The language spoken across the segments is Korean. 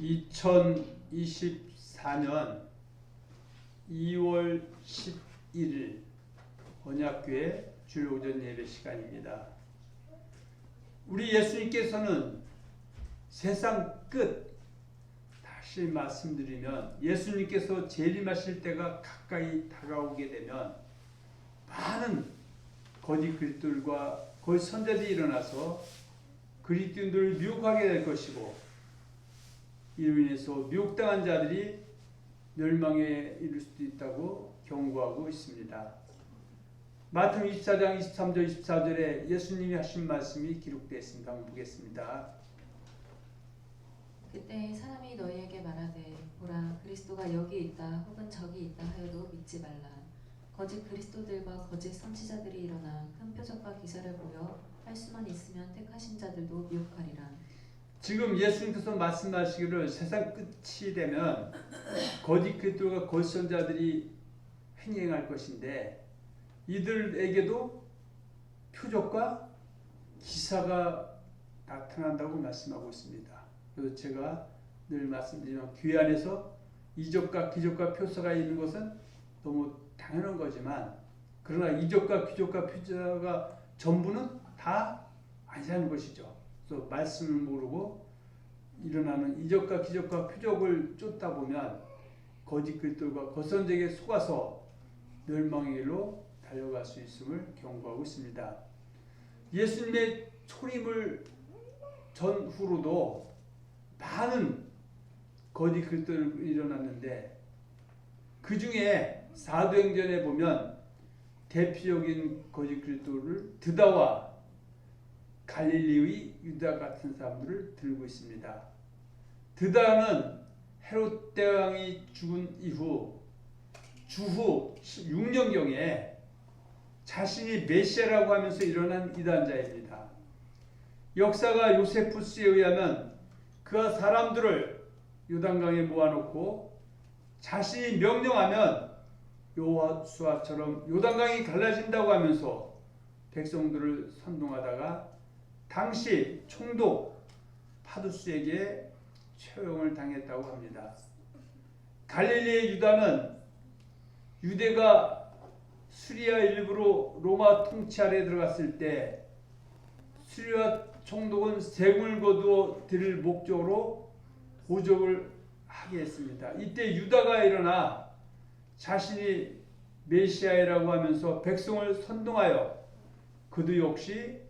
2024년 2월 11일 언약교회 주일 오전 예배 시간입니다. 우리 예수님께서는 세상 끝, 다시 말씀드리면 예수님께서 재림하실 때가 가까이 다가오게 되면 많은 거짓 그리스도들과 거짓 선자들이 일어나서 그리스도인들을 미혹하게 될 것이고, 이로 인해서 미혹당한 자들이 멸망에 이를 수도 있다고 경고하고 있습니다. 마태복음 24장 23절 24절에 예수님이 하신 말씀이 기록되어 있습니다. 한번 보겠습니다. 그때 사람이 너희에게 말하되 보라 그리스도가 여기 있다 혹은 저기 있다 하여도 믿지 말라. 거짓 그리스도들과 거짓 선지자들이 일어나 큰 표적과 기사를 보여 할 수만 있으면 택하신 자들도 미혹하리라. 지금 예수님께서 말씀하시기를 세상 끝이 되면 거짓 그리스도가 거짓 선자들이 행행할 것인데, 이들에게도 표적과 기사가 나타난다고 말씀하고 있습니다. 그래서 제가 늘 말씀드리면 교회 안에서 이적과 기적과 표사가 있는 것은 너무 당연한 거지만, 그러나 이적과 기적과 표사가 전부는 다 아니라는 것이죠. 그래서 말씀을 모르고 일어나는 이적과 기적과 표적을 쫓다 보면 거짓 그리스도가 거선적에 속아서 멸망의 길로 달려갈 수 있음을 경고하고 있습니다. 예수님의 초림을 전후로도 많은 거짓 그리스도들이 일어났는데, 그 중에 사도행전에 보면 대표적인 거짓 그리스도를 드다와 갈릴리의 유다 같은 사람들을 들고 있습니다. 드다는 헤롯 대왕이 죽은 이후 주후 6년경에 자신이 메시아라고 하면서 일어난 이단자입니다. 역사가 요세푸스에 의하면 그가 사람들을 요단강에 모아놓고 자신이 명령하면 여호수아처럼 요단강이 갈라진다고 하면서 백성들을 선동하다가 당시 총독 파두스에게 처형을 당했다고 합니다. 갈릴리의 유다는 유대가 수리아 일부로 로마 통치 아래에 들어갔을 때 수리아 총독은 세금을 거두어 드릴 목적으로 보적을 하게 했습니다. 이때 유다가 일어나 자신이 메시아라고 하면서 백성을 선동하여 그도 역시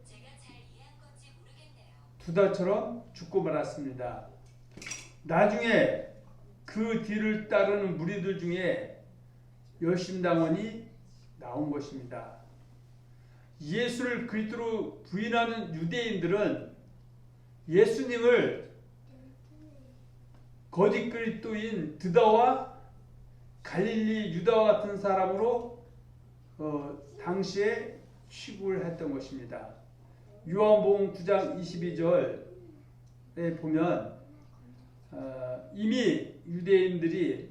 두다처럼 죽고 말았습니다. 나중에 그 뒤를 따르는 무리들 중에 열심당원이 나온 것입니다. 예수를 그리스도로 부인하는 유대인들은 예수님을 거짓 그리스도인 드다와 갈릴리 유다와 같은 사람으로 당시에 취급을 했던 것입니다. 요한복음 9장 22절에 보면 이미 유대인들이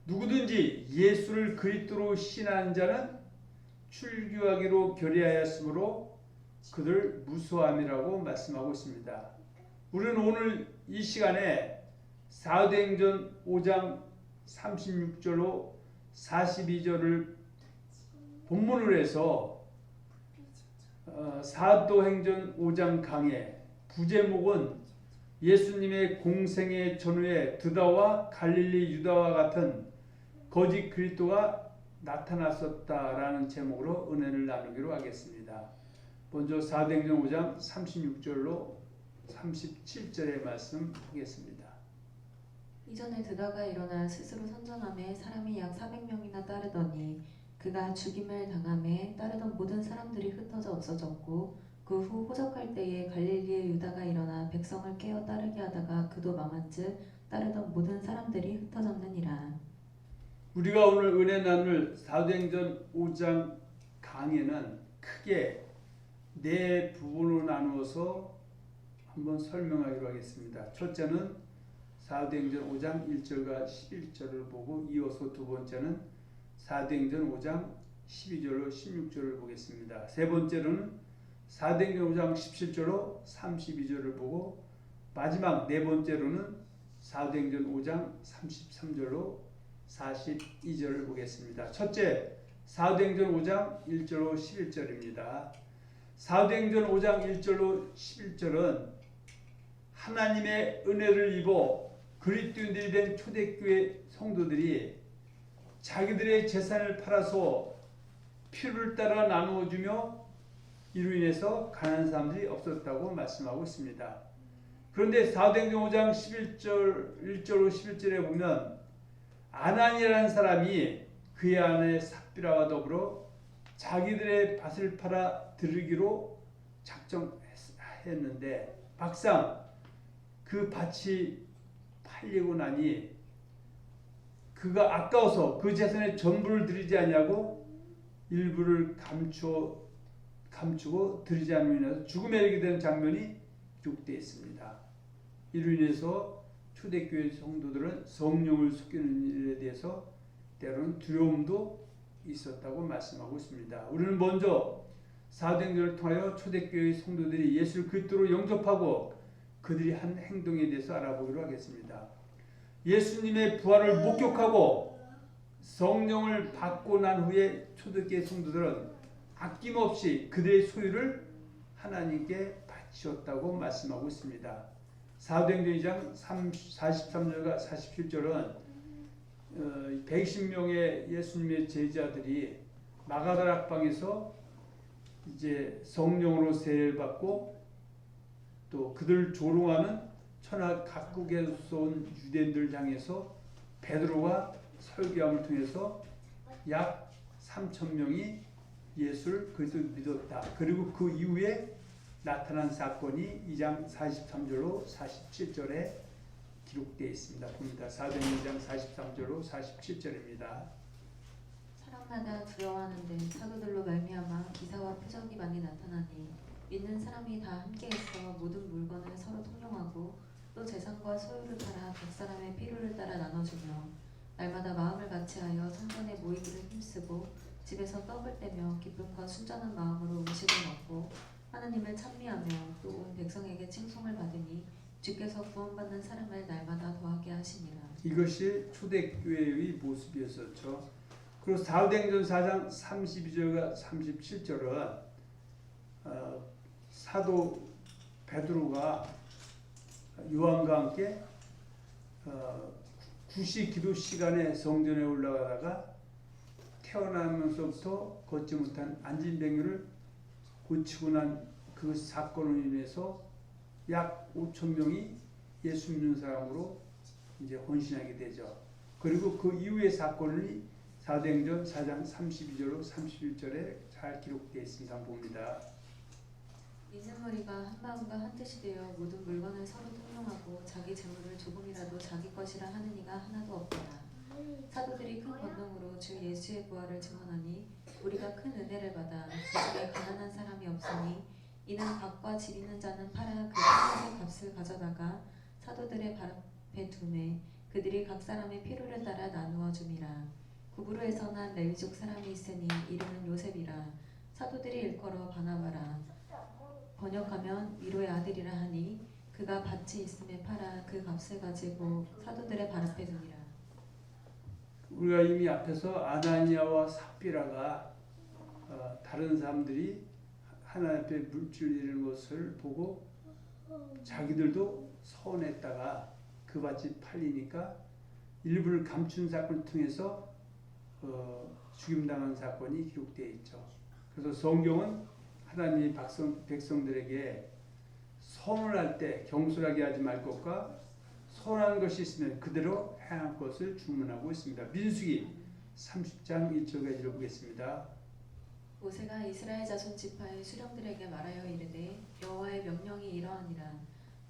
누구든지 예수를 그리스도로 신하는 자는 출교하기로 결의하였으므로 그들 무수함이라고 말씀하고 있습니다. 우리는 오늘 이 시간에 사도행전 5장 36절로 42절을 본문으로 해서 사도행전 5장 강의 부제목은 예수님의 공생의 전후에 드다와 갈릴리 유다와 같은 거짓 그리스도가 나타났었다라는 제목으로 은혜를 나누기로 하겠습니다. 먼저 사도행전 5장 36절로 37절의 말씀 보겠습니다. 이전에 드다가 일어나 스스로 선전하며 사람이 약 400명이나 따르더니 그가 죽임을 당하며 따르던 모든 사람들이 흩어져 없어졌고, 그 후 호적할 때에 갈릴리의 유다가 일어나 백성을 깨어 따르게 하다가 그도 망한즉 따르던 모든 사람들이 흩어졌느니라. 우리가 오늘 은혜 나눌 사도행전 5장 강의는 크게 네 부분으로 나누어서 한번 설명하기로 하겠습니다. 첫째는 사도행전 5장 1절과 11절을 보고, 이어서 두 번째는 사도행전 5장 12절로 16절을 보겠습니다. 세 번째로는 사도행전 5장 17절로 32절을 보고, 마지막 네 번째로는 사도행전 5장 33절로 42절을 보겠습니다. 첫째, 사도행전 5장 1절로 11절입니다. 사도행전 5장 1절로 11절은 하나님의 은혜를 입어 그리스도인들이 된 초대교회 성도들이 자기들의 재산을 팔아서 피를 따라 나누어주며 이로 인해서 가난한 사람들이 없었다고 말씀하고 있습니다. 그런데 사도행전 5장 1절로 11절에 보면 아나니라는 사람이 그의 아내 삽비라와 더불어 자기들의 밭을 팔아 드리기로 작정했는데 막상 그 밭이 팔리고 나니 그가 아까워서 그 재산의 전부를 드리지 않냐고 일부를 감추고 드리지 않음으로 인해서 죽음에 이르게 되는 장면이 기록되어 있습니다. 이로 인해서 초대교회 성도들은 성령을 속이는 일에 대해서 때로는 두려움도 있었다고 말씀하고 있습니다. 우리는 먼저 사도행전을 통하여 초대교회 성도들이 예수를 그리스도로 영접하고 그들이 한 행동에 대해서 알아보기로 하겠습니다. 예수님의 부활을 목격하고 성령을 받고 난 후에 초대교회 성도들은 아낌없이 그들의 소유를 하나님께 바치었다고 말씀하고 있습니다. 사도행전 2장 43절과 47절은 120명의 예수님의 제자들이 마가다락방에서 이제 성령으로 세례를 받고 또 그들 조롱하는 천하 각국에서 온 유대인들 향해서 베드로가 설교함을 통해서 약 3,000명이 예수를 그리스도를 믿었다. 그리고 그 이후에 나타난 사건이 2장 43절로 47절에 기록되어 있습니다. 봅니다. 사도행전 2장 43절로 47절입니다. 사람마다 두려워하는데 사도들로 말미암아 기사와 표적이 많이 나타나니 믿는 사람이 다 함께해서 모든 물건을 서로 통용하고 또 재산과 소유를 팔아 각 사람의 필요를 따라 나눠주며 날마다 마음을 같이하여 성전에 모이기를 힘쓰고 집에서 떡을 떼며 기쁨과 순전한 마음으로 음식을 먹고 하나님을 찬미하며 또 온 백성에게 칭송을 받으니 주께서 구원받는 사람을 날마다 더하게 하시니라. 이것이 초대교회의 모습이었었죠. 그리고 사도행전 4장 32절과 37절은 사도 베드로가 요한과 함께 구시 기도 시간에 성전에 올라가다가 태어나면서부터 걷지 못한 안진뱅이를 고치고 난 그 사건으로 인해서 약 5,000명이 예수 믿는 사람으로 이제 헌신하게 되죠. 그리고 그 이후의 사건이 사도행전 4장 32절로 31절에 잘 기록되어 있습니다. 봅니다. 믿는 무리가 한 마음과 한 뜻이 되어 모든 물건을 서로 통용하고 자기 재물을 조금이라도 자기 것이라 하는 이가 하나도 없더라. 사도들이 큰 권능으로 주 예수의 부활을 증언하니 우리가 큰 은혜를 받아 그 중에 가난한 사람이 없으니 이는 밭과 집 있는 자는 팔아 그 땅의 값을 가져다가 사도들의 발 앞에 두매 그들이 각 사람의 필요를 따라 나누어 줌이라. 구브로에서 난 레위족 사람이 있으니 이름은 요셉이라. 사도들이 일컬어 바나바라. 번역하면 위로의 아들이라 하니 그가 밭이 있음에 팔아 그 값을 가지고 사도들의 발 앞에 두니라. 우리가 이미 앞에서 아나니아와 삽비라가 다른 사람들이 하나님 앞에 물질 잃은 것을 보고 자기들도 서운했다가 그 밭이 팔리니까 일부를 감춘 사건을 통해서 죽임당한 사건이 기록되어 있죠. 그래서 성경은 하나님이 백성들에게 선언할 때 경솔하게 하지 말 것과 선언하는 것이 있으면 그대로 행할 것을 주문하고 있습니다. 민수기 30장 1절까지 읽어보겠습니다. 모세가 이스라엘 자손 지파의 수령들에게 말하여 이르되 여호와의 명령이 이러하니라.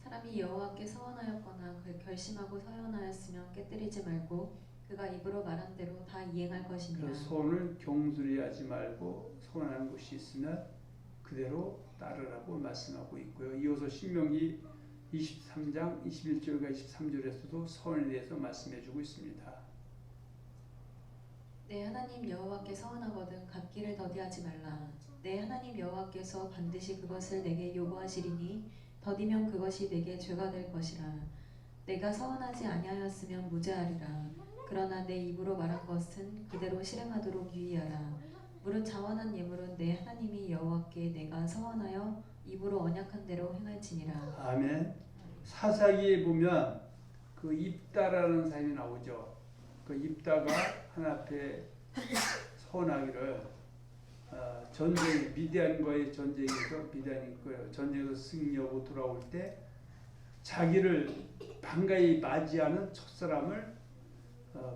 사람이 여호와께 서원하였거나 결심하고 서원하였으면 깨뜨리지 말고 그가 입으로 말한 대로 다 이행할 것이니라. 소원을 경솔히 하지 말고 소원하는 것이 있으면 그대로 따르라고 말씀하고 있고요. 이어서 신명기 23장 21절과 23절에서도 서원에 대해서 말씀해주고 있습니다. 내 하나님 여호와께 서원하거든 갚기를 더디하지 말라. 내 하나님 여호와께서 반드시 그것을 내게 요구하시리니 더디면 그것이 내게 죄가 될 것이라. 내가 서원하지 아니하였으면 무죄하리라. 그러나 내 입으로 말한 것은 그대로 실행하도록 유의하라. 무릇 자원한 예물은 내 하나님이 여호와께 내가 서원하여 입으로 언약한 대로 행할지니라. 아멘. 사사기에 보면 그 입다라는 사람이 나오죠. 그 입다가 하나 앞에 서원하기를 전쟁 미디안과의 전쟁에서 전쟁에서 승리하고 돌아올 때 자기를 반가이 맞이하는 첫사람을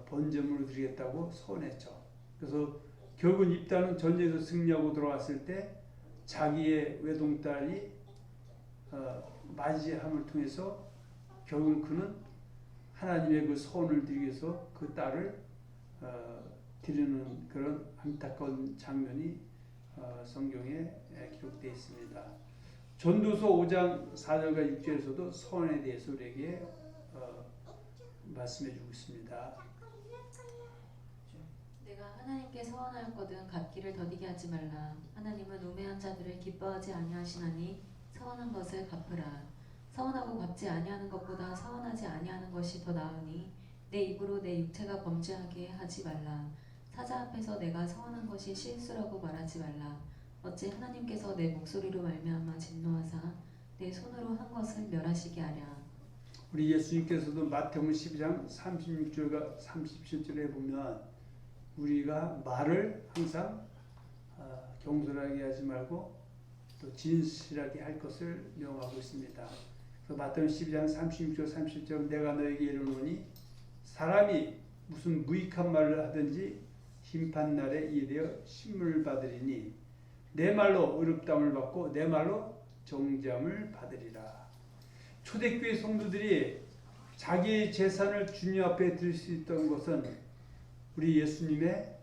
번제물로 드리겠다고 서원했죠. 그래서 결국 입다는 전쟁에서 승리하고 돌아왔을 때 자기의 외동딸이 맞이함을 통해서 결국 그는 하나님의 그 서원을 드리기 위해서 그 딸을 드리는 그런 안타까운 장면이 성경에 기록되어 있습니다. 전도서 5장 4절과 6절에서도 서원에 대해서 우리에게 말씀해 주고 있습니다. 내가 하나님께 서원하였거든 갚기를 더디게 하지 말라. 하나님은 우매한 자들을 기뻐하지 아니하시나니 서원한 것을 갚으라. 서원하고 갚지 아니하는 것보다 서원하지 아니하는 것이 더 나으니 내 입으로 내 육체가 범죄하게 하지 말라. 사자 앞에서 내가 서원한 것이 실수라고 말하지 말라. 어찌 하나님께서 내 목소리로 말미암아 진노하사 내 손으로 한 것을 멸하시게 하랴. 우리 예수님께서도 마태복음 12장 36절과 37절에 보면 우리가 말을 항상 경솔하게 하지 말고 또 진실하게 할 것을 명하고 있습니다. 그래서 마태복음 12장 36절 37절 내가 너에게 이르노니 사람이 무슨 무익한 말을 하든지 심판날에 이에 대하여 심문을 받으리니 내 말로 의롭다함을 받고 내 말로 정죄함을 받으리라. 초대교회 성도들이 자기의 재산을 주님 앞에 드릴 수 있던 것은 우리 예수님의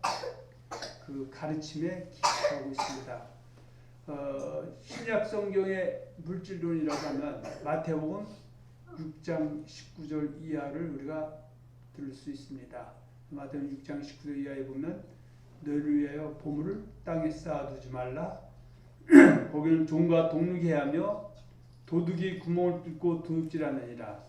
그 가르침에 기초하고 있습니다. 신약 성경의 물질론이라고 하면 마태복음 6장 19절 이하를 우리가 들을 수 있습니다. 마태복음 6장 19절 이하에 보면 너희를 위하여 보물을 땅에 쌓아두지 말라. 거기는 종과 동룩이 해하며 도둑이 구멍을 뚫고 도둑질하느니라.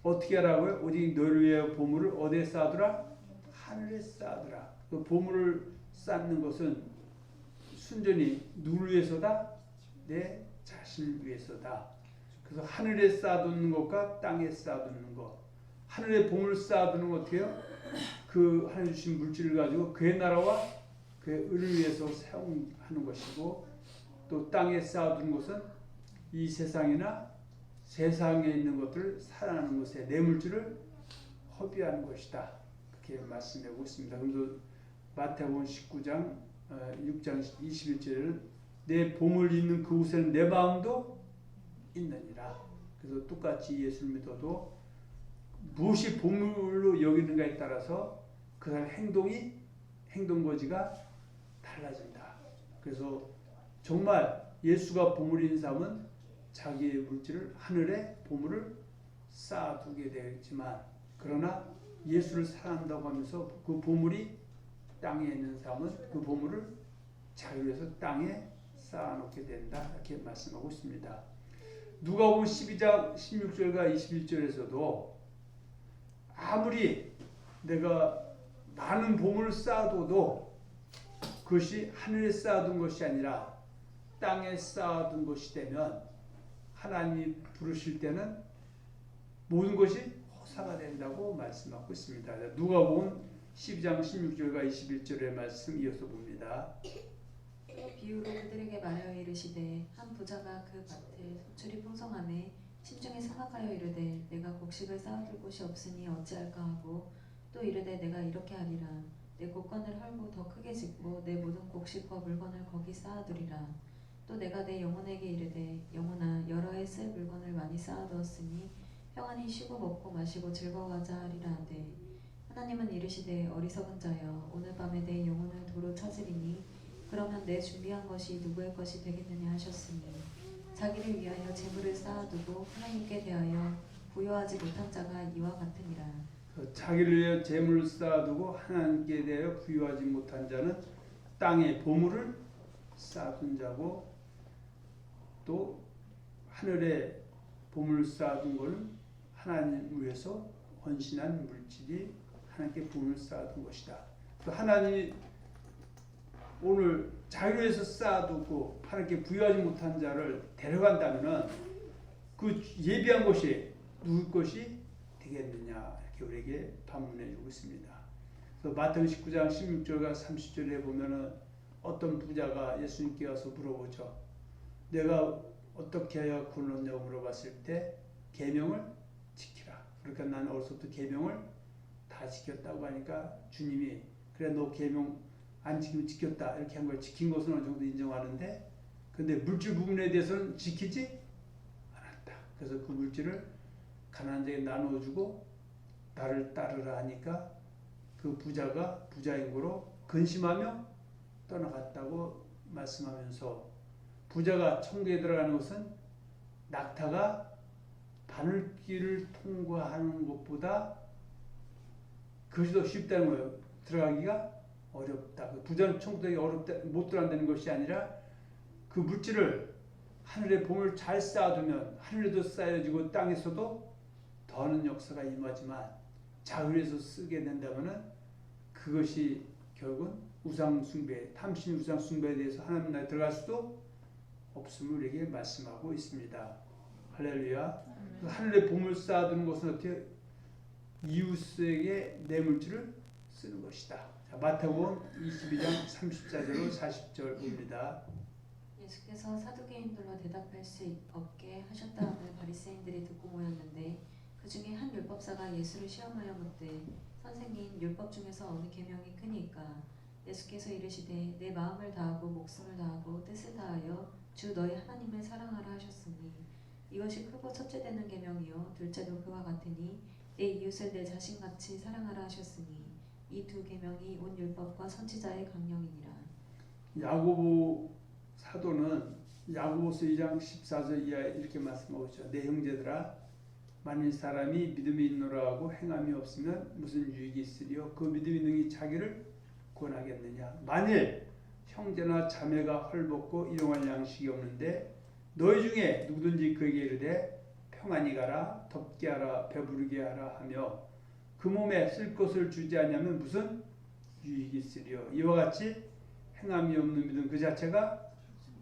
어떻게 하라고요? 오직 너희를 위하여 보물을 어디에 쌓아두라? 하늘에 쌓아두라. 그 보물을 쌓는 것은 순전히 누구를 위해서다? 내 자신을 위해서다. 그래서 하늘에 쌓아두는 것과 땅에 쌓아두는 것. 하늘에 보물을 쌓아두는 건 어떻게 해요? 그 하나님 주신 물질을 가지고 그의 나라와 그의 의를 위해서 사용하는 것이고, 또 땅에 쌓아두는 것은 이 세상이나 세상에 있는 것들을 살아나는 것에 내 물질을 허비하는 것이다. 그렇게 말씀하고 있습니다. 그래서 마태복음 19장 6장 21절에는 내 보물 있는 그곳에는 내 마음도 있느니라. 그래서 똑같이 예수를 믿어도 무엇이 보물로 여기는가에 따라서 그 사람 행동거지가 달라진다. 그래서 정말 예수가 보물인 사람은 자기의 물질을 하늘에 보물을 쌓아두게 되겠지만, 그러나 예수를 사랑한다고 하면서 그 보물이 땅에 있는 사람은 그 보물을 자기 위해서 땅에 쌓아놓게 된다. 이렇게 말씀하고 있습니다. 누가복음 12장 16절과 21절에서도 아무리 내가 많은 보물을 쌓아둬도 그것이 하늘에 쌓아둔 것이 아니라 땅에 쌓아둔 것이 되면 하나님이 부르실 때는 모든 것이 허사가 된다고 말씀하고 있습니다. 누가복음 12장 16절과 21절의 말씀 이어서 봅니다. 또 비유로 그들에게 말하여 이르시되 한 부자가 그 밭에 소출이 풍성하매 심중에 생각하여 이르되 내가 곡식을 쌓아둘 곳이 없으니 어찌할까 하고 또 이르되 내가 이렇게 하리라. 내 곡간을 헐고 더 크게 짓고 내 모든 곡식과 물건을 거기 쌓아두리라. 또 내가 내 영혼에게 이르되 영혼아 여러 해 쓸 물건을 많이 쌓아두었으니 평안히 쉬고 먹고 마시고 즐거워하자 하리라 하되 하나님은 이르시되 어리석은 자여 오늘 밤에 내 영혼을 도로 찾으리니 그러면 내 준비한 것이 누구의 것이 되겠느냐 하셨으니 자기를 위하여 재물을 쌓아두고 하나님께 대하여 부여하지 못한 자가 이와 같으니라. 자기를 위해 재물을 쌓아두고 하나님께 대하여 부여하지 못한 자는 땅에 보물을 쌓아둔 자고, 또 하늘에 보물을 쌓아둔 것은 하나님 위해서 헌신한 물질이 하나님께 부흥을 쌓아둔 것이다. 또 하나님이 오늘 자기를 위해서 쌓아두고 하나님께 부여하지 못한 자를 데려간다면은 그 예비한 것이 누구 것이 되겠느냐 이렇게 우리에게 반문해 주고 있습니다. 그래서 마태복음 19장 16절과 30절에 보면은 어떤 부자가 예수님께 와서 물어보죠. 내가 어떻게 해야 구원을 얻냐고 물어봤을 때 계명을 지키라. 그러니까 나는 어려서부터 계명을 다 지켰다고 하니까 주님이 그래 너 계명 안 지키면 지켰다 이렇게 한 걸 지킨 것은 어느 정도 인정하는데 근데 물질 부분에 대해서는 지키지 않았다. 그래서 그 물질을 가난한 자에게 나누어주고 나를 따르라 하니까 그 부자가 부자인 거로 근심하며 떠나갔다고 말씀하면서 부자가 천국에 들어가는 것은 낙타가 바늘길을 통과하는 것보다 그것이 더 쉽다는 거예요. 들어가기가 어렵다. 부자는 천국에 어렵다 못 들어간다는 것이 아니라 그 물질을 하늘의 봄을 잘 쌓아두면 하늘에도 쌓여지고 땅에서도 더하는 역사가 임하지만 자유에서 쓰게 된다면은 그것이 결국은 우상숭배, 탐심 우상숭배에 대해서 하나님 나라에 들어갈 수도 없음을 우리에게 말씀하고 있습니다. 할렐루야. 그 하늘의 봄을 쌓아두는 것은 어떻게 이웃에게 내 물질을 쓰는 것이다. 자, 마태복음 22장 34절로 40절 봅니다. 예수께서 사두개인들로 대답할 수 없게 하셨다함을 바리새인들이 듣고 모였는데 그 중에 한 율법사가 예수를 시험하여 묻되 선생님 율법 중에서 어느 계명이 크니까 예수께서 이르시되 내 마음을 다하고 목숨을 다하고 뜻을 다하여 주 너희 하나님을 사랑하라 하셨으니 이것이 크고 첫째 되는 계명이요 둘째도 그와 같으니 내 이웃을 내 자신같이 사랑하라 하셨으니 이 두 계명이 온 율법과 선지자의 강령이니라. 야고보 사도는 야고보서 2장 14절 이하에 이렇게 말씀하고 있죠. 내 형제들아 만일 사람이 믿음이 있노라 하고 행함이 없으면 무슨 유익이 있으리요 그 믿음이 능히 자기를 구원하겠느냐. 만일 형제나 자매가 헐벗고 일용할 양식이 없는데 너희 중에 누구든지 그에게 이르되 평안히 가라 덥게 하라 배부르게 하라 하며 그 몸에 쓸 것을 주지 않냐면 무슨 유익이 있으리요. 이와 같이 행함이 없는 믿음 그 자체가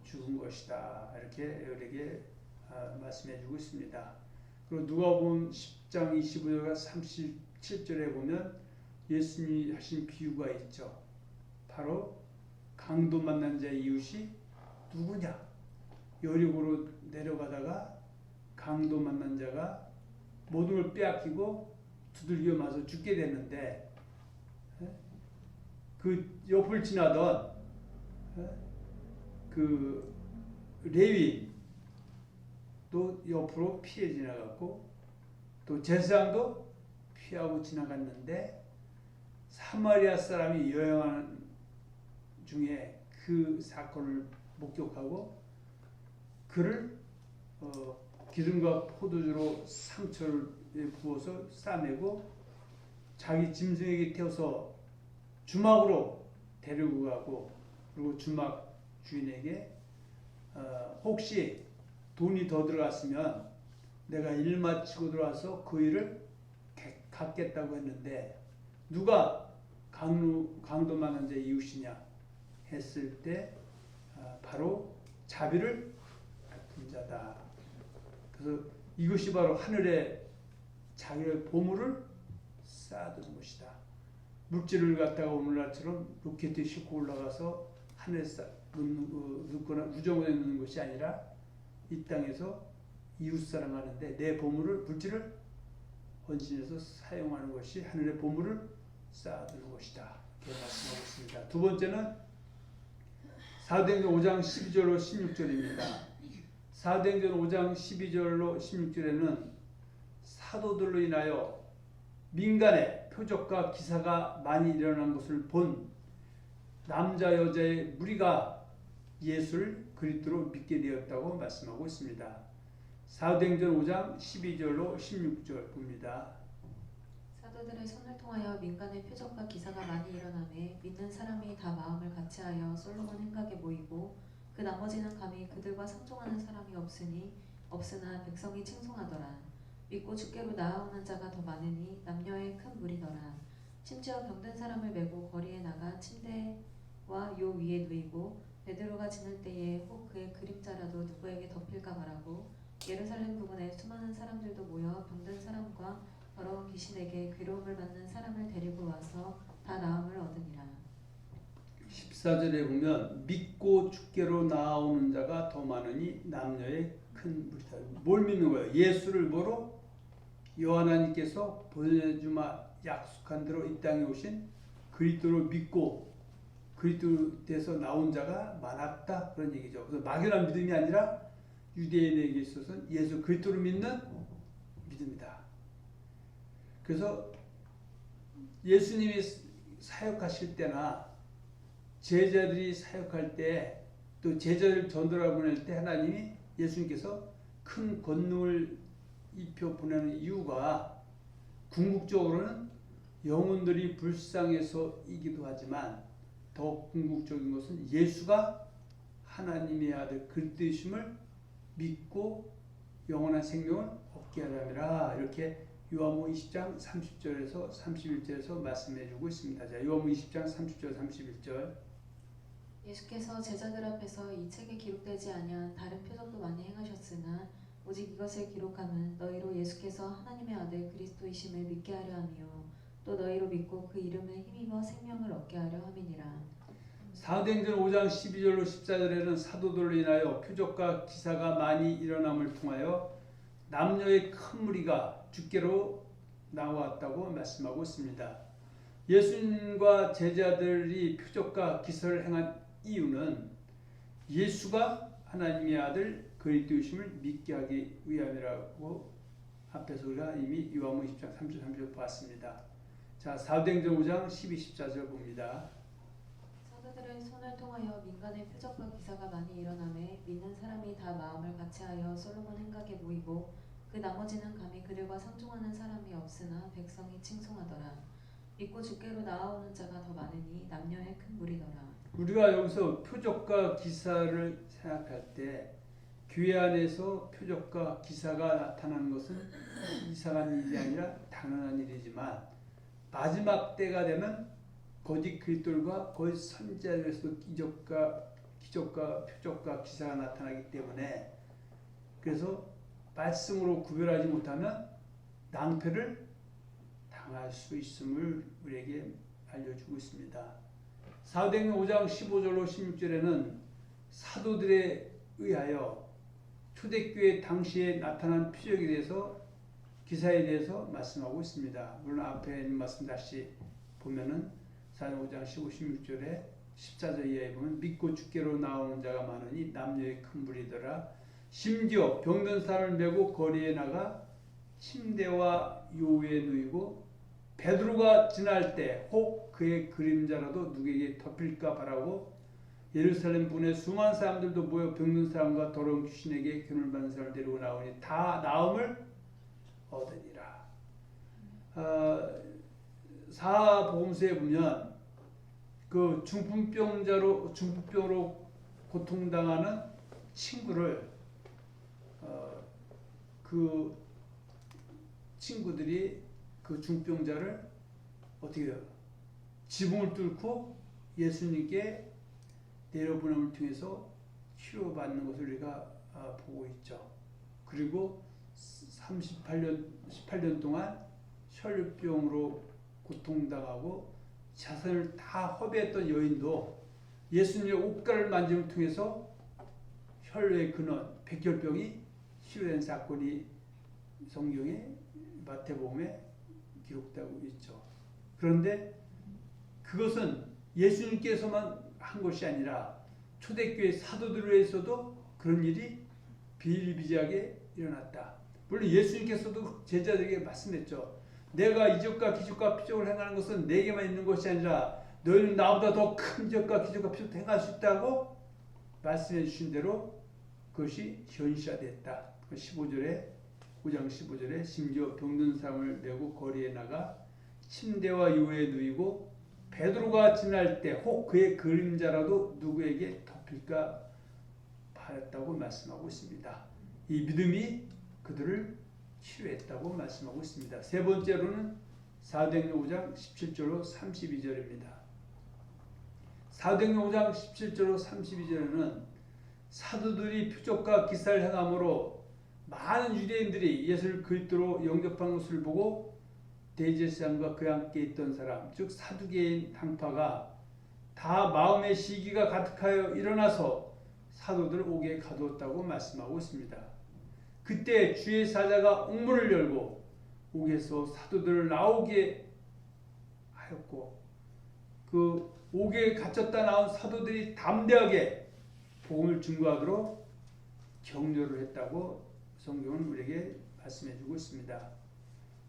죽은 것이다. 이렇게 우리에게 말씀해 주고 있습니다. 그리고 누가복음 10장 25절과 37절에 보면 예수님이 하신 비유가 있죠. 바로 강도 만난 자의 이웃이 누구냐. 여리고로 내려가다가 강도 만난 자가 모든 걸 빼앗기고 두들겨 맞아 죽게 됐는데 그 옆을 지나던 그 레위 또 옆으로 피해 지나갔고 또 제사장도 피하고 지나갔는데 사마리아 사람이 여행하는 중에 그 사건을 목격하고 그를 기름과 포도주로 상처를 부어서 싸매고 자기 짐승에게 태워서 주막으로 데리고 가고 그리고 주막 주인에게 혹시 돈이 더 들어갔으면 내가 일 마치고 들어와서 그 일을 갚겠다고 했는데 누가 강도 만난 자의 이웃이냐 했을 때 바로 자비를 베푼 자다. 그래서 이것이 바로 하늘에 자기의 보물을 쌓아두는 것이다. 물질을 갖다가 오늘날처럼 로켓에 싣고 올라가서 하늘에 넣거나 우정원에 넣는 것이 아니라 이 땅에서 이웃 사랑하는데 내 보물을 물질을 헌신해서 사용하는 것이 하늘의 보물을 쌓아두는 것이다. 이렇게 말씀하고 있습니다. 두 번째는 사도행전 5장 12절로 16절입니다. 사도행전 5장 12절로 16절에는 사도들로 인하여 민간의 표적과 기사가 많이 일어난 것을 본 남자 여자의 무리가 예수를 그리스도로 믿게 되었다고 말씀하고 있습니다. 사도행전 5장 12절로 16절 봅니다. 사도들의 손을 통하여 민간의 표적과 기사가 많이 일어나매 믿는 사람이 다 마음을 같이하여 솔로몬 행각에 모이고 그 나머지는 감히 그들과 상종하는 사람이 없으나 백성이 칭송하더라. 믿고 주께로 나아오는 자가 더 많으니 남녀의 큰 무리더라. 심지어 병든 사람을 메고 거리에 나가 침대와 요 위에 누이고 베드로가 지날 때에 혹 그의 그림자라도 누구에게 덮일까 바라고 예루살렘 부근에 수많은 사람들도 모여 병든 사람과 더러운 귀신에게 괴로움을 받는 사람을 데리고 와서 다 나음을 얻으니라. 14절에 보면 믿고 주께로 나아오는 자가 더 많으니 남녀의 큰 무리다. 뭘 믿는 거예요? 예수를 뭐로? 하나님께서 보내주마 약속한 대로 이 땅에 오신 그리스도를 믿고 그리스도에서 나온 자가 많았다, 그런 얘기죠. 그래서 막연한 믿음이 아니라 유대인에게 있어서는 예수 그리스도를 믿는 믿음이다. 그래서 예수님이 사역하실 때나 제자들이 사역할 때, 또 제자를 전도하러 보낼 때 하나님이 예수님께서 큰 권능을 입혀 보내는 이유가 궁극적으로는 영혼들이 불쌍해서이기도 하지만 더 궁극적인 것은 예수가 하나님의 아들 그리스도이심을 믿고 영원한 생명을 얻게 하려니라, 이렇게 요한복음 20장 30절에서 31절에서 말씀해 주고 있습니다. 자, 요한복음 20장 30절 31절. 예수께서 제자들 앞에서 이 책에 기록되지 아니한 다른 표적도 많이 행하셨으나 오직 이것을 기록함은 너희로 예수께서 하나님의 아들 그리스도이심을 믿게 하려 함이요 또 너희로 믿고 그 이름을 힘입어 생명을 얻게 하려 함이니라. 사도행전 5장 12절로 14절에는 사도들로 인하여 표적과 기사가 많이 일어남을 통하여 남녀의 큰 무리가 주께로 나왔다고 말씀하고 있습니다. 예수님과 제자들이 표적과 기사를 행한 이유는 예수가 하나님의 아들 그리스도이심을 믿게 하기 위함이라고 앞에서 우리가 이미 요한복음 20장 33절 봤습니다. 자, 사도행전 5장 12, 14절 봅니다. 사도들의 손을 통하여 민간의 표적과 기사가 많이 일어나매 믿는 사람이 다 마음을 같이하여 솔로몬 행각에 모이고 그 나머지는 감히 그들과 상종하는 사람이 없으나 백성이 칭송하더라. 믿고 주께로 나아오는 자가 더 많으니 남녀의 큰 무리더라. 우리가 여기서 표적과 기사를 생각할 때 교회 안에서 표적과 기사가 나타나는 것은 이상한 일이 아니라 당연한 일이지만 마지막 때가 되면 거짓 그리스도들과 거짓 선지자들에서도 기적과 표적과 기사가 나타나기 때문에, 그래서 말씀으로 구별하지 못하면 낭패를 당할 수 있음을 우리에게 알려주고 있습니다. 사도행전 5장 15절로 16절에는 사도들에 의하여 초대교회 당시에 나타난 표적에 대해서, 기사에 대해서 말씀하고 있습니다. 물론 앞에 있는 말씀 다시 보면은 사도행전 5장 15, 16절에 14절 이하에 보면 믿고 주께로 나오는 자가 많으니 남녀의 큰 무리더라. 심지어 병든 사람을 메고 거리에 나가 침대와 요에 누이고 베드로가 지날 때 혹 그의 그림자라도 누구에게 덮일까 바라고 예루살렘 분에 수많은 사람들도 모여 병든 사람과 더러운 귀신에게 괴로움을 받는 사람을 데리고 나오니 다 나음을 얻으니라. 사복음서에 보면 그 중풍병으로 고통당하는 친구를 그 친구들이 그 중병자를 어떻게 해요? 지붕을 뚫고 예수님께 내려보냄을 통해서 치료받는 것을 우리가 보고 있죠. 그리고 18년 동안 혈류병으로 고통당하고 자선을 다 허비했던 여인도 예수님의 옷가를 만짐을 통해서 혈류의 근원, 백혈병이 치료된 사건이 성경에 마태복음에 기록되고 있죠. 그런데 그것은 예수님께서만 한 것이 아니라 초대교회 사도들에서도 그런 일이 비일비재하게 일어났다. 물론 예수님께서도 제자들에게 말씀했죠. 내가 이적과 기적과 표적을 행하는 것은 내게만 있는 것이 아니라 너희는 나보다 더 큰 이적과 기적과 표적을 행할 수 있다고 말씀해 주신 대로 그것이 현실화됐다. 5장 15절에 심지어 병든 사람을 메고 거리에 나가 침대와 요에 누이고 베드로가 지날 때 혹 그의 그림자라도 누구에게 덮일까 바랬다고 말씀하고 있습니다. 이 믿음이 그들을 치료했다고 말씀하고 있습니다. 세 번째로는 사도행전 5장 17절로 32절입니다. 사도행전 5장 17절로 32절에는 사도들이 표적과 기사를 행함으로 많은 유대인들이 예수를 그리스도로 영접한 것을 보고 대제사장과 그와 함께 있던 사람, 즉 사두개인 당파가 다 마음의 시기가 가득하여 일어나서 사도들을 옥에 가두었다고 말씀하고 있습니다. 그때 주의 사자가 옥문을 열고 옥에서 사도들을 나오게 하였고 그 옥에 갇혔다 나온 사도들이 담대하게 복음을 증거하도록 격려를 했다고 성경은 우리에게 말씀해주고 있습니다.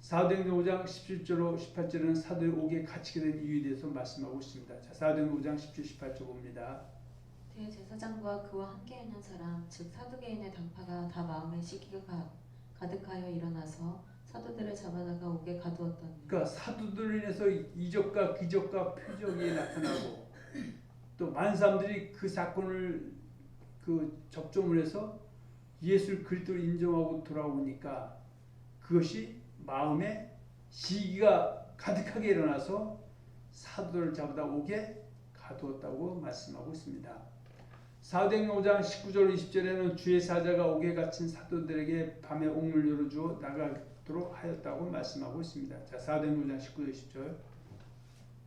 사도행전 5장 17절로 18절은 사도의 옥에 갇히게 된 이유에 대해서 말씀하고 있습니다. 자, 사도행전 5장 17, 18절 봅니다. 대제사장과 그와 함께 있는 사람 즉 사두개인의 당파가 다 마음의 시기가 가득하여 일어나서 사도들을 잡아다가 옥에 가두었더니 그러니까 사도들로 인해서 이적과 기적과 표적이 나타나고 또 많은 사람들이 그 사건을 접종을 해서 예수를 그리스도로 인정하고 돌아오니까 그것이 마음에 시기가 가득하게 일어나서 사도들을 잡아다 옥에 가두었다고 말씀하고 있습니다. 사도행전 5장 19절 20절에는 주의 사자가 옥에 갇힌 사도들에게 밤에 옥문을 열어주어 나가도록 하였다고 말씀하고 있습니다. 자, 사도행전 5장 19절 20절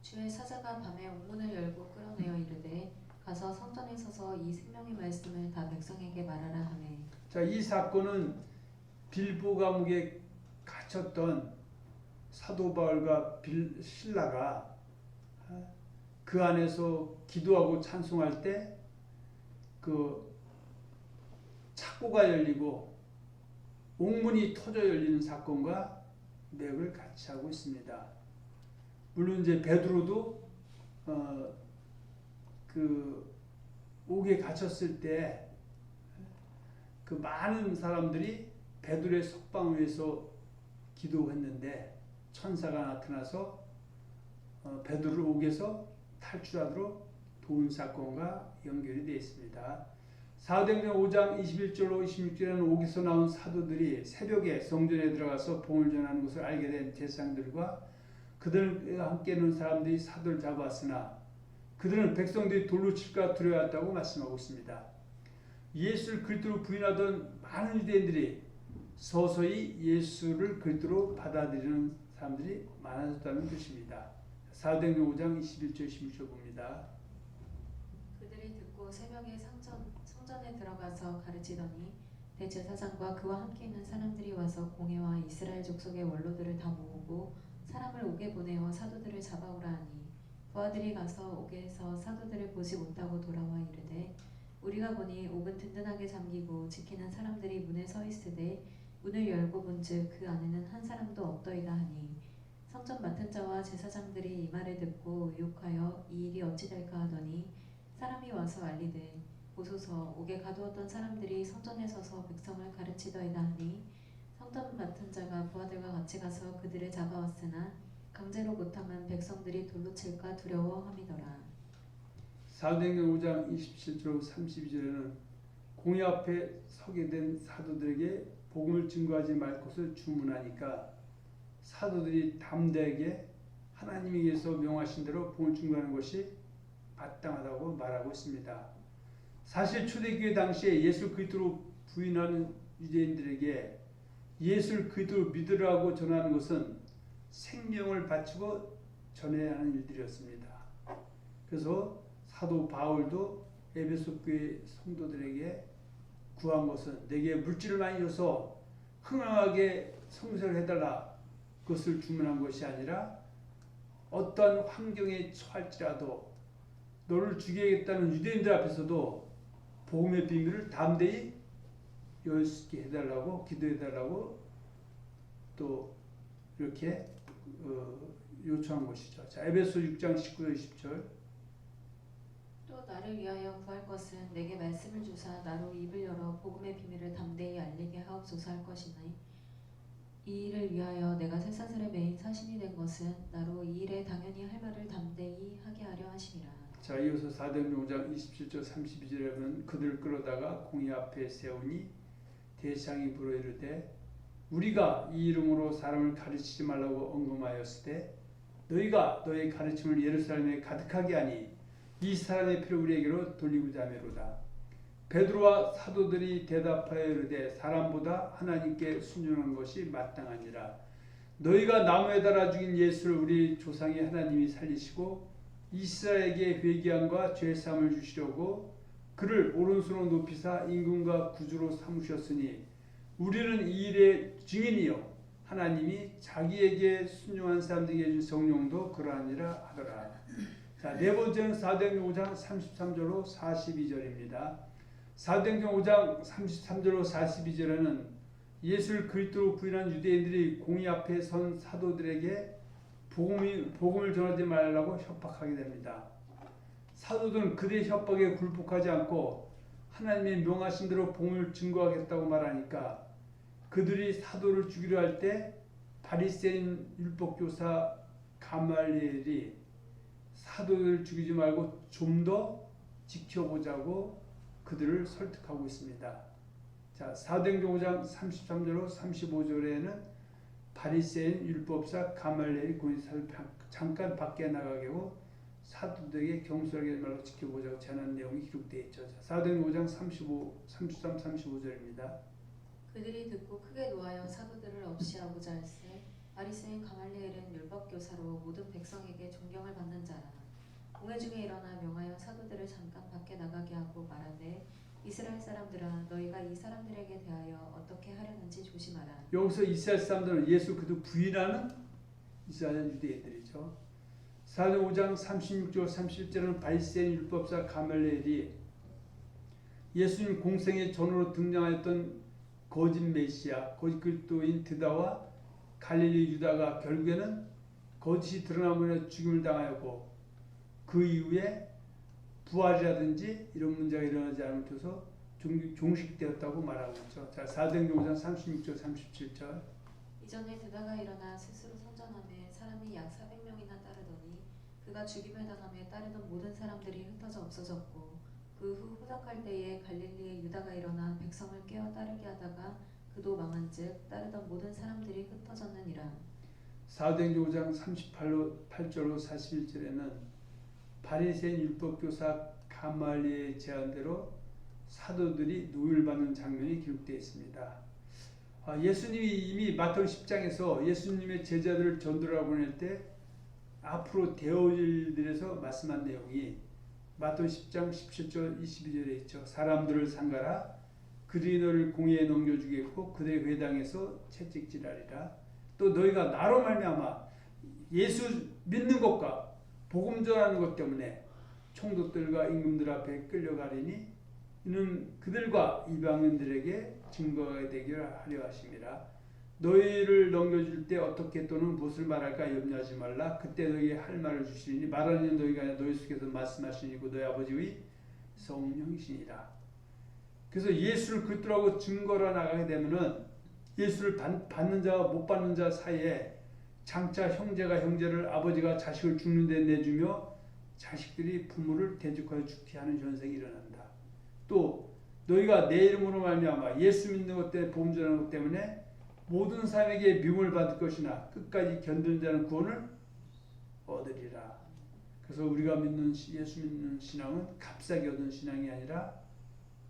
주의 사자가 밤에 옥문을 열고 끌어내어 이르되 가서 성전에 서서 이 생명의 말씀을 다 백성에게 말하라 하매. 자, 이 사건은 빌보 감옥에 갇혔던 사도 바울과 실라가 그 안에서 기도하고 찬송할 때 그 창고가 열리고 옥문이 터져 열리는 사건과 맥을 같이 하고 있습니다. 물론 이제 베드로도 그 옥에 갇혔을 때 그 많은 사람들이 베드로의 석방 위에서 기도했는데 천사가 나타나서 베드로를 옥에서 탈출하도록 도운 사건과 연결이 되어 있습니다. 사도행전 5장 21절로 26절에는 옥에서 나온 사도들이 새벽에 성전에 들어가서 복음을 전하는 것을 알게 된 제사장들과 그들과 함께 있는 사람들이 사도를 잡았으나 그들은 백성들이 돌로 칠까 두려워했다고 말씀하고 있습니다. 예수를 그리스도로 부인하던 많은 유대인들이 서서히 예수를 그리스도로 받아들이는 사람들이 많아졌다는 뜻입니다. 사도행전 5장 21절 26절 봅니다. 그들이 듣고 새벽에 성전에 들어가서 가르치더니 대제사장과 그와 함께 있는 사람들이 와서 공회와 이스라엘 족속의 원로들을 다 모으고 사람을 옥에 보내어 사도들을 잡아오라 하니 부하들이 가서 옥에서 사도들을 보지 못하고 돌아와 이르되 우리가 보니 옥은 든든하게 잠기고 지키는 사람들이 문에 서 있으되 문을 열고 본즉 그 안에는 한 사람도 없더이다 하니 성전 맡은 자와 제사장들이 이 말을 듣고 의혹하여 이 일이 어찌 될까 하더니 사람이 와서 알리되 보소서 옥에 가두었던 사람들이 성전에 서서 백성을 가르치더이다 하니 성전 맡은 자가 부하들과 같이 가서 그들을 잡아왔으나 강제로 못하면 백성들이 돌로 칠까 두려워함이더라. 사도행전 5장 27절 32절에는 공회 앞에 서게 된 사도들에게 복음을 증거하지 말 것을 주문하니까 사도들이 담대하게 하나님께서 명하신 대로 복음을 증거하는 것이 마땅하다고 말하고 있습니다. 사실 초대교회 당시에 예수 그리스도로 부인하는 유대인들에게 예수를 그리스도로 믿으라고 전하는 것은 생명을 바치고 전해야 하는 일들이었습니다. 그래서 사도 바울도 에베소 교회 성도들에게 구한 것은 내게 물질을 많이 줘서 흥황하게 성세를 해달라 그것을 주문한 것이 아니라 어떤 환경에 처할지라도 너를 죽이겠다는 유대인들 앞에서도 복음의 비밀을 담대히 열 수 있게 해달라고 기도해달라고 또 이렇게 요청한 것이죠. 자, 에베소 6장 19절 20절 또 나를 위하여 구할 것은 내게 말씀을 주사 나로 입을 열어 복음의 비밀을 담대히 알리게 하옵소서 할 것이니 이 일을 위하여 내가 쇠사슬에 매인 사신이 된 것은 나로 이 일에 당연히 할 말을 담대히 하게 하려 하심이라. 자, 이어서 사도행전 5장 27절 32절에 보면 그들을 끌어다가 공회 앞에 세우니 대상이 물어 이르되 우리가 이 이름으로 사람을 가르치지 말라고 언급하였을 때 너희가 너희 가르침을 예루살렘에 가득하게 하니 이 사람의 피를 우리에게로 돌리고자 하미로다. 베드로와 사도들이 대답하여 이르되 사람보다 하나님께 순종한 것이 마땅하니라. 너희가 나무에 달아 죽인 예수를 우리 조상의 하나님이 살리시고 이스라엘에게 회개함과 죄사함을 주시려고 그를 오른손으로 높이사 임금과 구주로 삼으셨으니 우리는 이 일의 증인이요 하나님이 자기에게 순종한 사람들에게 준 성령도 그러하니라 하더라. 자, 네 번째는 사도행전 5장 33절로 42절입니다. 사도행전 5장 33절로 42절에는 예수를 그리스도로 부인한 유대인들이 공의 앞에 선 사도들에게 복음을 전하지 말라고 협박하게 됩니다. 사도들은 그들의 협박에 굴복하지 않고 하나님의 명하신 대로 복음을 증거하겠다고 말하니까 그들이 사도를 죽이려 할 때 바리새인 율법교사 가말리엘이 사도들을 죽이지 말고 좀 더 지켜보자고 그들을 설득하고 있습니다. 자, 사도행전 5장 33절로 35절에는 바리새인 율법사 가말리엘이 권사를 잠깐 밖에 나가게 하고 사도들에게 경솔하게 하지 말고 지켜보자고 제안한 내용이 기록되어 있죠. 사도행전 5장 33, 35절입니다. 그들이 듣고 크게 노하여 사도들을 없이하고자 할세 바리새인 가말리엘은 율법교사로 모든 백성에게 존경을 받는 자라. 공회 중에 일어나 명하여 사도들을 잠깐 밖에 나가게 하고 말하되 이스라엘 사람들아 너희가 이 사람들에게 대하여 어떻게 하려는지 조심하라. 여기서 이스라엘 사람들은 예수 그리스도 부인하는 이스라엘 유대인들이죠. 사도행 5장 36절 37절은 바리새인 율법사 가말리엘이 예수님 공생의 전으로 등장하였던 거짓 메시아, 거짓 그리스도인 드다와 갈릴리 유다가 결국에는 거짓이 드러나므로 죽임을 당하였고 그 이후에 부활이라든지 이런 문제가 일어나지 않으면서 종식되었다고 말하고 있죠. 자, 사도행전 5장 36절 37절. 이전에 드다가 일어나 스스로 선전하며 사람이 약 400명이나 따르더니 그가 죽임을 당하며 따르던 모든 사람들이 흩어져 없어졌고 그 후 호적할 때에 갈릴리의 유다가 일어나 백성을 깨어 따르게 하다가 그도 망한즉 따르던 모든 사람들이 흩어졌느니라. 사도행전 5장 38절로 41절에는 바리새인 율법교사 가말리의 제안대로 사도들이 노율받는 장면이 기록되어 있습니다. 예수님이 이미 마태복음 10장에서 예수님의 제자들을 전도하러 보낼 때 앞으로 되어질 일들에서 말씀한 내용이 마태복음 10장 17절 22절에 있죠. 사람들을 상가라 그들이 너를 공회에 넘겨주겠고 그들의 회당에서 채찍질하리라. 또 너희가 나로 말미암아 예수 믿는 것과 복음 전하는 것 때문에 총독들과 임금들 앞에 끌려가리니 이는 그들과 이방인들에게 증거가 되기를 하려 하심이라. 너희를 넘겨줄 때 어떻게 또는 무엇을 말할까 염려하지 말라. 그때 너희에게 할 말을 주시리니 말하는 너희가 아니라 너희 속에서 말씀하시니고 너희 아버지의 성령이시니라. 그래서 예수를 그리스도라고 증거로 나가게 되면은 예수를 받는 자와 못 받는 자 사이에 장차 형제가 형제를 아버지가 자식을 죽는 데 내주며 자식들이 부모를 대적하여 죽게 하는 현상이 일어난다. 또 너희가 내 이름으로 말미암아 예수 믿는 것 때문에 복음 전하는 것 때문에 모든 사람에게 미움을 받을 것이나 끝까지 견디는 자는 구원을 얻으리라. 그래서 우리가 믿는 예수 믿는 신앙은 값싸게 얻은 신앙이 아니라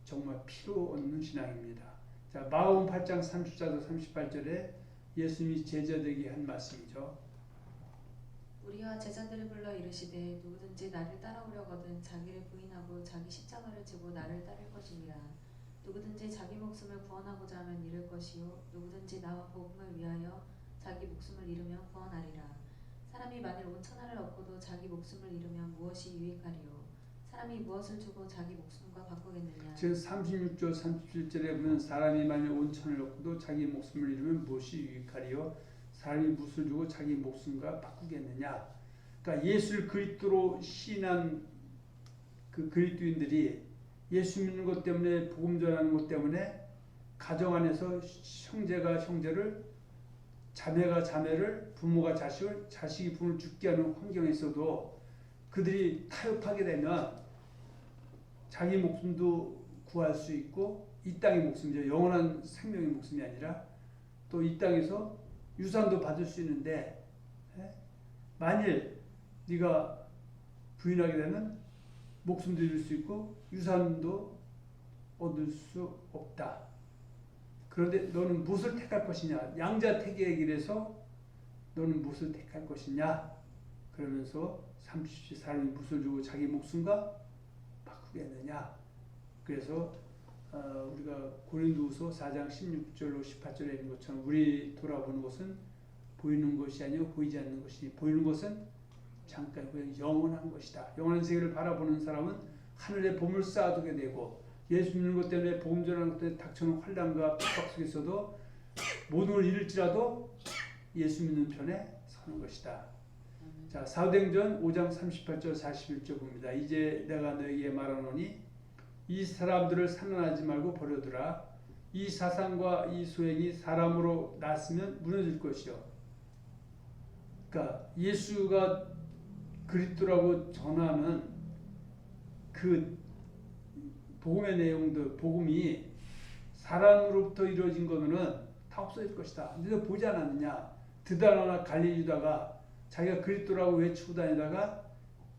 정말 피로 얻는 신앙입니다. 자, 마가복음 8장 34절 38절에 예수님이 제자들에게 한 말씀이죠. 우리와 제자들을 불러 이르시되 누구든지 나를 따라오려거든 자기를 부인하고 자기 십자가를 지고 나를 따를 것이니라. 누구든지 자기 목숨을 구원하고자 하면 잃을 것이요 누구든지 나와 복음을 위하여 자기 목숨을 잃으면 구원하리라. 사람이 만일 온 천하를 얻고도 자기 목숨을 잃으면 무엇이 유익하리요? 사람이 무엇을 주고 자기 목숨과 바꾸겠느냐? 지금 36절 37절에 보면 사람이 만일 온 천을 얻고도 자기 목숨을 잃으면 무엇이 유익하리요? 사람이 무엇을 주고 자기 목숨과 바꾸겠느냐? 그러니까 예수를 그리스도로 시인한 그 그리스도인들이 예수 믿는 것 때문에 복음 전하는 것 때문에 가정 안에서 형제가 형제를 자매가 자매를 부모가 자식을 자식이 부모를 죽게 하는 환경에 있어도 그들이 타협하게 되면 자기 목숨도 구할 수 있고 이 땅의 목숨이죠. 영원한 생명의 목숨이 아니라 또 이 땅에서 유산도 받을 수 있는데 만일 네가 부인하게 되면 목숨도 잃을 수 있고 유산도 얻을 수 없다. 그런데 너는 무엇을 택할 것이냐? 양자택일의 길에서 너는 무엇을 택할 것이냐? 그러면서 30세 사람이 무엇을 주고 자기 목숨과 바꾸겠느냐? 그래서 우리가 고린도후서 4장 16절로 18절에 있는 것처럼 우리 돌아보는 것은 보이는 것이 아니요 보이지 않는 것이 보이는 것은 잠깐이고 영원한 것이다. 영원한 세계를 바라보는 사람은 하늘에 봄을 쌓아두게 되고 예수 믿는 것 때문에 복음 전하는 것 때문에 닥쳐오는 환난과 핍박 속에서도 모든 걸 잃을지라도 예수 믿는 편에 서는 것이다. 자, 사도행전 5장 38절 41절 봅니다. 이제 내가 너에게 말하노니 이 사람들을 산란하지 말고 버려두라. 이 사상과 이 소행이 사람으로 났으면 무너질 것이요. 그러니까 예수가 그리스도라고 전하는 그 복음의 내용들, 복음이 사람으로부터 이루어진 거면은 다 없어질 것이다. 너희들 보지 않았느냐? 드다라나 갈릴리 유다가 자기가 그리스도라고 외치고 다니다가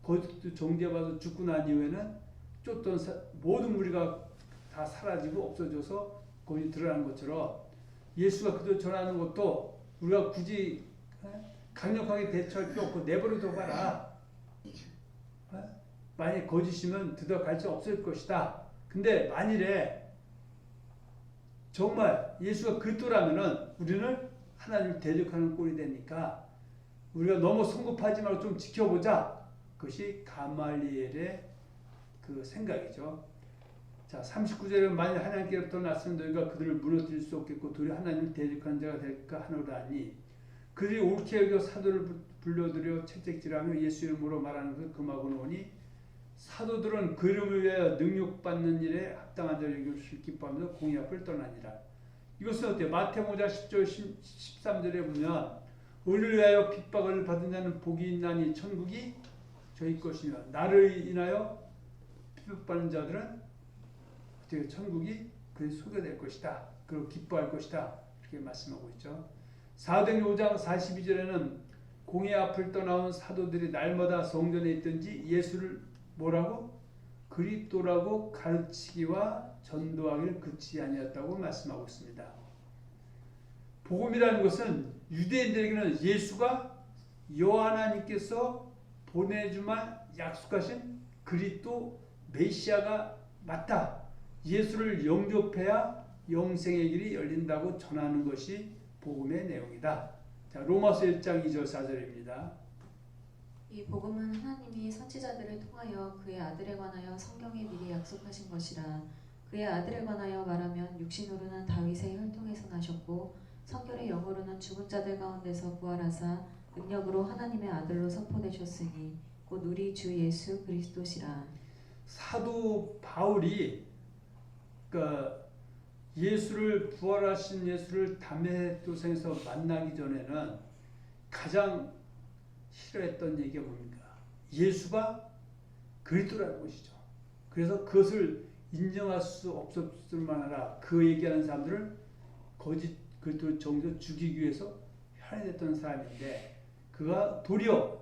거기서 정죄받아 죽고 난 이후에는 쫓던 모든 무리가 다 사라지고 없어져서 거기 드러난 것처럼 예수가 그들 전하는 것도 우리가 굳이 강력하게 대처할 필요 없고 내버려둬 봐라. 만약 거짓이면 드러갈 수 없을 것이다. 근데 만일에 정말 예수가 그리스도라면은 우리는 하나님을 대적하는 꼴이 되니까 우리가 너무 성급하지 말고 좀 지켜보자. 그것이 가말리엘의 그 생각이죠. 자, 39절에 만일 하나님께로부터 났으면 너희가 그들을 무너뜨릴 수 없겠고 도리어 하나님을 대적하는 자가 될까 하노라니 그들이 옳게 여겨 사도를 불러들여 채찍질하며 예수 이름으로 말하는 것을 금하고 노니 사도들은 그 이름을 위하여 능력받는 일에 합당한 자를 여기시길 기뻐하면서 공의 앞을 떠나니라. 이것은 어때요? 마태복음 10절 13절에 보면 의를 위하여 핍박을 받은 자는 복이 있나니 천국이 저희 것이며 나를 인하여 핍박받는 자들은 어떻게 천국이 그에 소개될 것이다. 그리고 기뻐할 것이다. 이렇게 말씀하고 있죠. 사도행전 5장 42절에는 공의 앞을 떠나온 사도들이 날마다 성전에 있든지 예수를 뭐라고? 그리스도라고 가르치기와 전도하기를 그치지 아니었다고 말씀하고 있습니다. 복음이라는 것은 유대인들에게는 예수가 여하나님께서 보내주만 약속하신 그리스도 메시아가 맞다. 예수를 영접해야 영생의 길이 열린다고 전하는 것이 복음의 내용이다. 자, 로마서 1장 2절 4절입니다. 이 복음은 하나님이 선지자들을 통하여 그의 아들에 관하여 성경에 미리 약속하신 것이라. 그의 아들에 관하여 말하면 육신으로는 다윗의 혈통에서 나셨고 성결의 영으로는 죽은 자들 가운데서 부활하사 능력으로 하나님의 아들로 선포되셨으니 곧 우리 주 예수 그리스도시라. 사도 바울이 그러니까 예수를 부활하신 예수를 담메도성에서 만나기 전에는 가장 싫어했던 얘기가 뭡니까? 예수가 그리스도라는 것이죠. 그래서 그것을 인정할 수 없었을 만하라. 그 얘기하는 사람들을 거짓 그리스도를 정해서 죽이기 위해서 혈안했던 사람인데 그가 도리어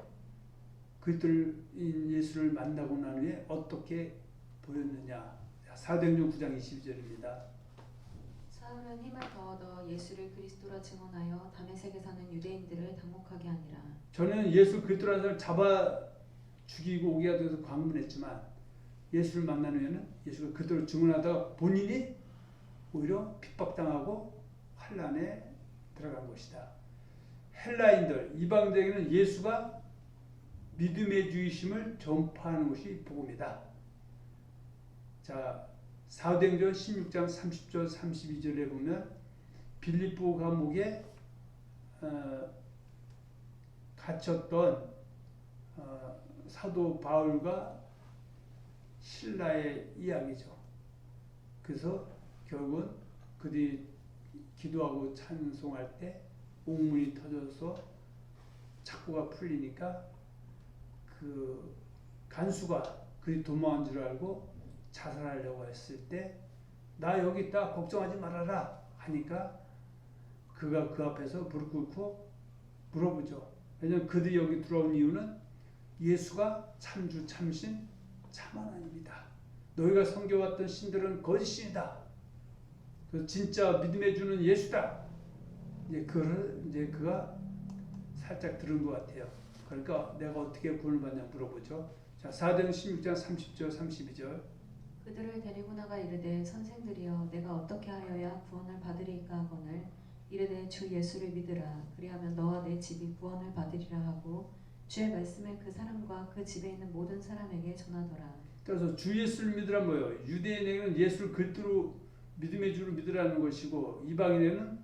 그리스도를 예수를 만나고 난 후에 어떻게 보였느냐? 사도행전 9장 22절입니다. 사울은 힘을 더 얻어 예수를 그리스도라 증언하여 다메섹에 사는 유대인들을 당혹하게 하니라. 저는 예수 그리스도라는 사람을 잡아 죽이고 오게 하기 위해서 광문했지만 예수를 만난 후에는 예수가 그리스도를 증언하다가 본인이 오히려 핍박당하고 환란에 들어간 것이다. 헬라인들, 이방인들에게는 예수가 믿음의 주이심을 전파하는 것이 복음이다. 자, 사도행전 16장 30절 32절에 보면 빌립보 감옥에 갇혔던 사도 바울과 신라의 이야기죠. 그래서 결국은 그들이 기도하고 찬송할 때 옥문이 터져서 착고가 풀리니까 그 간수가 그들이 도망한 줄 알고 자살하려고 했을 때 나 여기 있다 걱정하지 말아라 하니까 그가 그 앞에서 무릎 꿇고 물어보죠. 왜냐하면 그들이 여기 들어온 이유는 예수가 참주 참신 참 하나님이다. 너희가 섬겨왔던 신들은 거짓신이다. 진짜 믿음해 주는 예수다. 이제 그가 살짝 들은 것 같아요. 그러니까 내가 어떻게 구원을 받냐 물어보죠. 자, 사도행 16장 30절 32절. 그들을 데리고 나가 이르되 선생들이여 내가 어떻게 하여야 구원을 받으리까 하거늘 이르되 주 예수를 믿으라 그리하면 너와 내 집이 구원을 받으리라 하고 주의 말씀을 그 사람과 그 집에 있는 모든 사람에게 전하더라. 그래서 주 예수를 믿으라 뭐예요? 유대인에게는 예수를 그리스도로 믿음의 주로 믿으라는 것이고 이방인에게는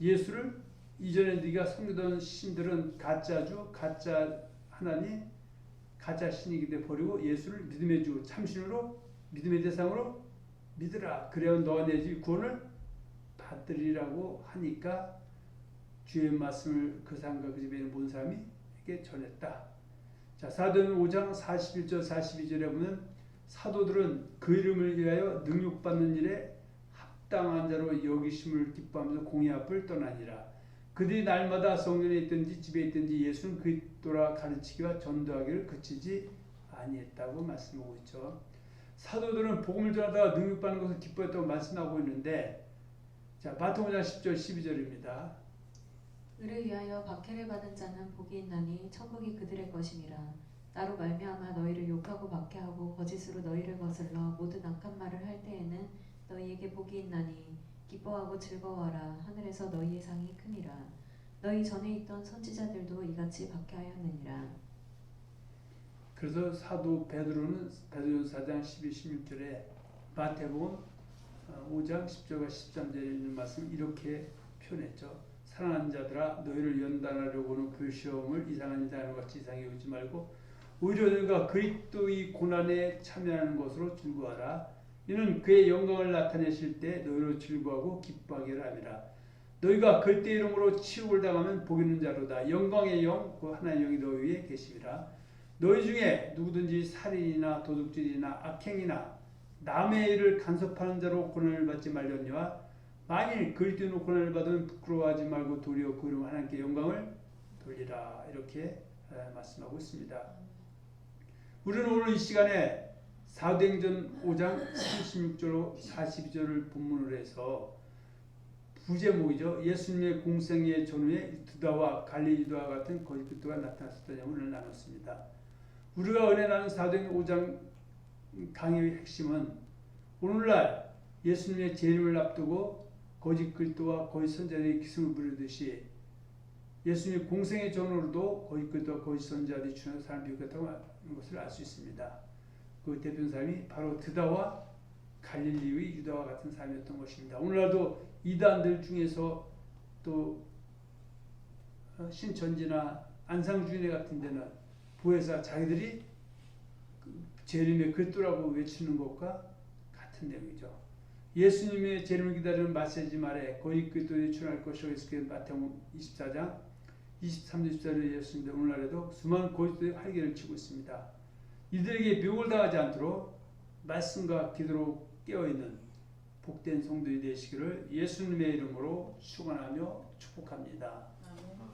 예수를 이전에 네가 섬기던 신들은 가짜주, 가짜 하나님, 가짜 신이기 때문에 버리고 예수를 믿음의 주, 참신으로 믿음의 대상으로 믿으라. 그래야 너와 내 집 구원을 받으리라고 하니까 주의 말씀을 그 사람과 그 집에 있는 모든 사람에게 전했다. 자, 사도행 5장 41절 42절에 보면 사도들은 그 이름을 위하여 능력받는 일에 합당한 자로 여기심을 기뻐하면서 공의 앞을 떠나니라. 그들이 날마다 성전에 있든지 집에 있든지 예수는 그리스도라 가르치기와 전도하기를 그치지 아니했다고 말씀하고 있죠. 사도들은 복음을 전하다가 능력받는 것을 기뻐했다고 말씀하고 있는데 자, 마태복음 5장 10절 12절입니다. 의를 위하여 박해를 받은 자는 복이 있나니 천국이 그들의 것임이라. 나로 말미암아 너희를 욕하고 박해하고 거짓으로 너희를 거슬러 모든 악한 말을 할 때에는 너희에게 복이 있나니 기뻐하고 즐거워하라. 하늘에서 너희의 상이 크니라. 너희 전에 있던 선지자들도 이같이 박해하였느니라. 그래서 사도 베드로는 베드로전서 4장 12, 16절에 마태복음 5장 10절과 13절에 있는 말씀 이렇게 표현했죠. 사랑하는 자들아 너희를 연단하려고는 그 시험을 이상한 자는 같이 이상히 여기지 말고 오히려 너희가 그리스도의 고난에 참여하는 것으로 즐거워하라. 이는 그의 영광을 나타내실 때 너희로 즐거워하고 기뻐하기를 함이라. 너희가 그리스도의 이름으로 치욕을 당하면 복 있는 자로다. 영광의 영, 그 하나의 영이 너희 위에 계심이라. 너희 중에 누구든지 살인이나 도둑질이나 악행이나 남의 일을 간섭하는 자로 고난을 받지 말려니와 만일 그리스도로 고난을 받으면 부끄러워하지 말고 도리어 그 이름 하나님께 영광을 돌리라. 이렇게 말씀하고 있습니다. 우리는 오늘 이 시간에 사도행전 5장 36절 42절을 본문으로 해서 부제목이죠. 예수님의 공생의 전후에 유다와 갈릴리 유다와 같은 거짓 그리스도가 나타났었다는 오늘 나눴습니다. 우리가 은혜 나눈 사도행전 5장 강의의 핵심은 오늘날 예수님의 재림을 앞두고 거짓 그리스도와 거짓 선자들이 기승을 부리듯이 예수님의 공생의 전후로도 거짓 그리스도와 거짓 선자들이 주는 사람 비웃겼다고 하는 것을 알 수 있습니다. 그 대표 사람이 바로 드다와 갈릴리의 유다와 같은 사람이었던 것입니다. 오늘날도 이단들 중에서 또 신천지나 안상주의네 같은 데는 부에서 자기들이 재림의 그리스도라고 외치는 것과 같은 내용이죠. 예수님의 재림을 기다리는 마세지 말에 거짓 그리스도에 출할 것이라고 했을 마태복음 24장 23절 14절에 예수님들 오늘날에도 수많은 거짓들이 활개를 치고 있습니다. 이들에게 미혹을 당하지 않도록 말씀과 기도로 깨어있는 복된 성도들이 되시기를 예수님의 이름으로 축원하며 축복합니다.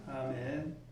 아멘.